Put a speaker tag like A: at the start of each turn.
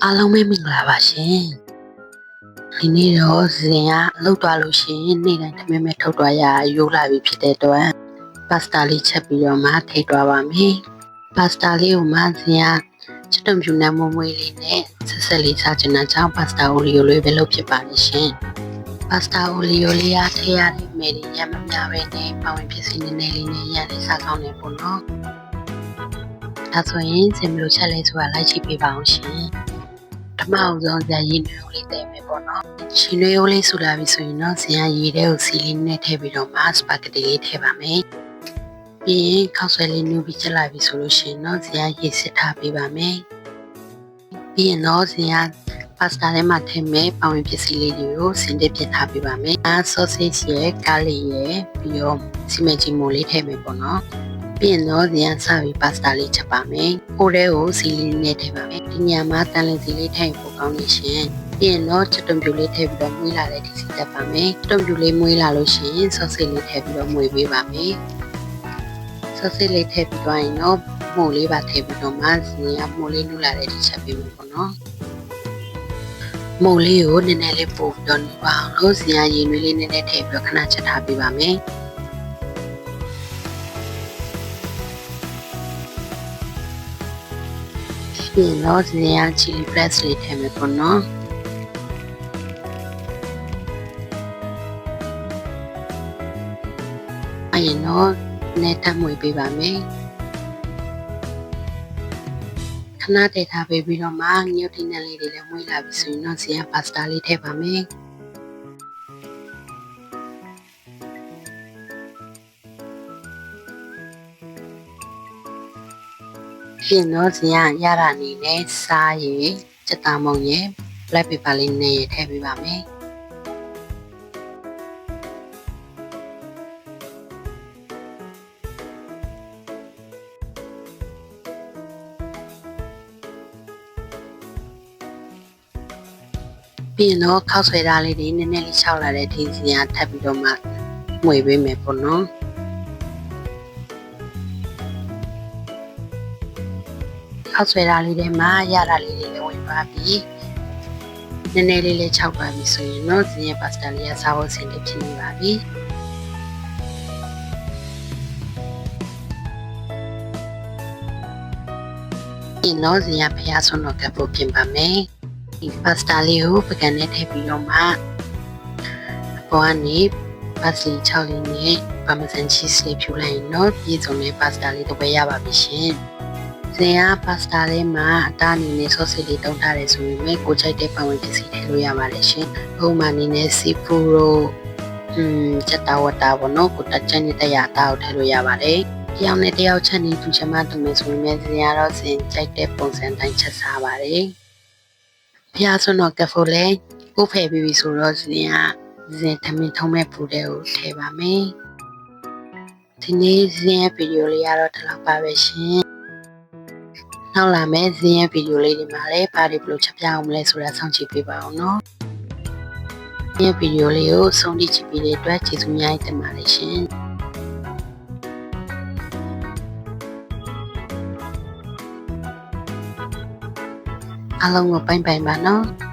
A: အားလုံးပဲမင်္ဂလာပါရှင်ဒီနေ့တော့ဇင်ကအလုပ်သွားလို့ရှိရင်နေ့တိုင်းတမင်မဲ့ထုတ်သွားရရိုးလာပြီဖြစ်တဲ့အတွက်ပါစတာလေးချက်ပြီးတော့မှထိသွားပါမယ်ပါစတာလေးကိုမှဇင်ကချစ်တုံဖြူနဲ့မွေးမွေးလေးနဲ့ဆက်ဆက်လေးစားချင်တဲ့ကြောင့်ပါစတာအိုလီယိုလေးပဲလုပ်ဖြစ်ပါလိမ့်ရှင်ပါစတာအိုလီယိုလေးရထည့်ရတဲ့မယ်ရမများပဲနဲ့ပဝင်ဖြစ်စီနေနေလေးနဲ့ရန်လေးစားကောင်းနေပေါ့နော်ဒါဆိုရင်ဇင်ဘယ်လိုချက်လဲဆိုတာလိုက်ကြည့်ပေးပါအောင်ရှင်ပထမအောင်ဆုံးဇာရည်နွေးလေးတည်မယ်ပေါ့နော်ရှင်နွေးလေးဆူလာပြီဆိုရင်တော့ဇင်ကရည်တဲ့ကိုစီလေးနဲ့ထည့်ပြီးတော့မှစပါဂက်တီလေးထည့်ပါမယ်ပြီးရင်ခောက်ဆွဲလေးနူးပြီးချက်လာပြီဆိုလို့ရှိရင်တော့ဇင်ကရေစစ်ထားပေးပါမယ်ပြီးရင်တော့ဇင်ကပါစတာထဲမှာထည့်မယ်ပဝင်ပစ္စည်းလေးတွေကိုစင်တက်ပြစ်ထားပေးပါမယ်ဆော့ဆေ့ရဲ့ကားလေးရဲ့ပြီးတော့စီမံကြီးမိုးလေးထည့်မယ်ပေါ့နော်ပြီးရင်တော့ဇင်ကစပြီးပါစတာလေးချက်ပါမယ်။ဟိုထဲကိုစီလေးနဲ့ထည့်ပါမယ်။ဒီညမှာတန်လင်းစီလေးထည့်ဖို့ကောင်းနေရှင်။ပြီးရင်တော့ချက်တုံပြူလေးထည့်ပြီးတော့မွေးလာတဲ့ဒီစီတက်ပါမယ်။တုံပြူလေးမွေးလာလို့ရှိရင်ဆော့ဆေ့လေးထည့်ပြီးတော့မွေးပေးပါမယ်။ဆော့ဆေ့လေးထည့်ပြီးတော့ရင်တော့မိုးလေးပါထည့်ပြီးတော့မှဇင်ကမိုးလေးနူလာတဲ့ဒီချက်ပေးမယ်ပေါ့နော်။မိုးလေးကိုနည်းနည်းလေးပို့ပြီးတော့နူပါအောင်လို့ဇင်ကရေနွေးလေးနည်းနည်းထည့်ပြီးတော့ခဏချက်ထားပေးပါမယ်။ပြီးတော့ဇင်ကချီလီဖလက်လေးထည့်မယ်ပေါ့နော်အဲ့ရင်တော့နဲ့တမွေပေးပါမယ်ခဏတည်ထားပေးပြီးတော့မှငြုတ်တိနဲ့လေးတွေလည်းမွေးလာပြီဆိုရင်တော့ဇင်ကပါစတာလေးထည့်ပါမယ်ပြင်တော့ဇင်ကရတာအနေနဲ့စားရည်စက်သားမုံရည် black pepper လေးနဲ့ထည့်ပေးပါမယ်ပြင်တော့ခောက်ဆွဲသားလေးတွေနည်းနည်းလေးခြောက်လာတဲ့ဒီဇင်ကထပ်ပြီးတော့မှမှွေပေးမယ်ပေါ့နော်ခောက်ဆွဲသားလေးတွေမှာရတာလေးတွေလည်းဝင်ပါပြီနည်းနည်းလေးလေးခြောက်ပါပြီဆိုရင်တော့ဇင်ရဲ့ပါစတာလေးကစားဖို့အဆင်သင့်ဖြစ်နေပါပြီဒီတော့ဇင်ကဖျားဆုံးတော့ကပ်ဖို့ပြင်ပါမယ်ဒီပါစတာလေးကိုပကံနဲ့ထည့်ပြီးတော့မှအပေါ်ကနေပါစလီ6လေးနဲ့ပါမဇန်ချီစ်လေးဖြူလိုက်ရင်တော့ပြည့်စုံတဲ့ပါစတာလေးတစ်ပွဲရပါပြီရှင်ဇင်ကပါစတာလေးမှာအသားအနေနဲ့ဆော့စစ်လေးတုံးထားတယ်ဆိုရင်ကိုချိုက်တဲ့ပတ်ဝန်းကျင်စီထည့်လို့ရပါတယ်ရှင်။ဥပမာအနေနဲ့စီဖူတို့ချက်တာဝတာပေါ့နော်ကိုတက်ချက်နဲ့တရအသားကိုထည့်လို့ရပါတယ်။တယောက်နဲ့တယောက်ချက်နေသူချမတူမယ်ဆိုရင်ဇင်ကတော့ဇင်ကြိုက်တဲ့ပုံစံတိုင်းချက်စားပါတယ်။ဖျားစွန်းတော့ကဖိုလဲကိုဖယ်ပြီးပြီဆိုတော့ဇင်သမင်ထုံးမဲ့ပူတဲ့ကိုထည့်ပါမယ်။ဒီနေ့ဇင်ရဲ့ဗီဒီယိုလေးကတော့ဒီလောက်ပါပဲရှင်။နောက်လာမယ့်ဇင်ရဲ့ဗီဒီယိုလေးတွေမှာလည်းဘာတွေဘယ်လိုချက်ပြအောင်မလဲဆိုတာစောင့်ကြည့်ပေးပါအောင်နော်။ဒီဗီဒီယိုလေးကိုဆုံးဖြတ်ကြည့်ပြီးတဲ့အတွက်ကျေးဇူးများတင်ပါတယ်ရှင်။အားလုံးကိုပိုင်ပါနော်။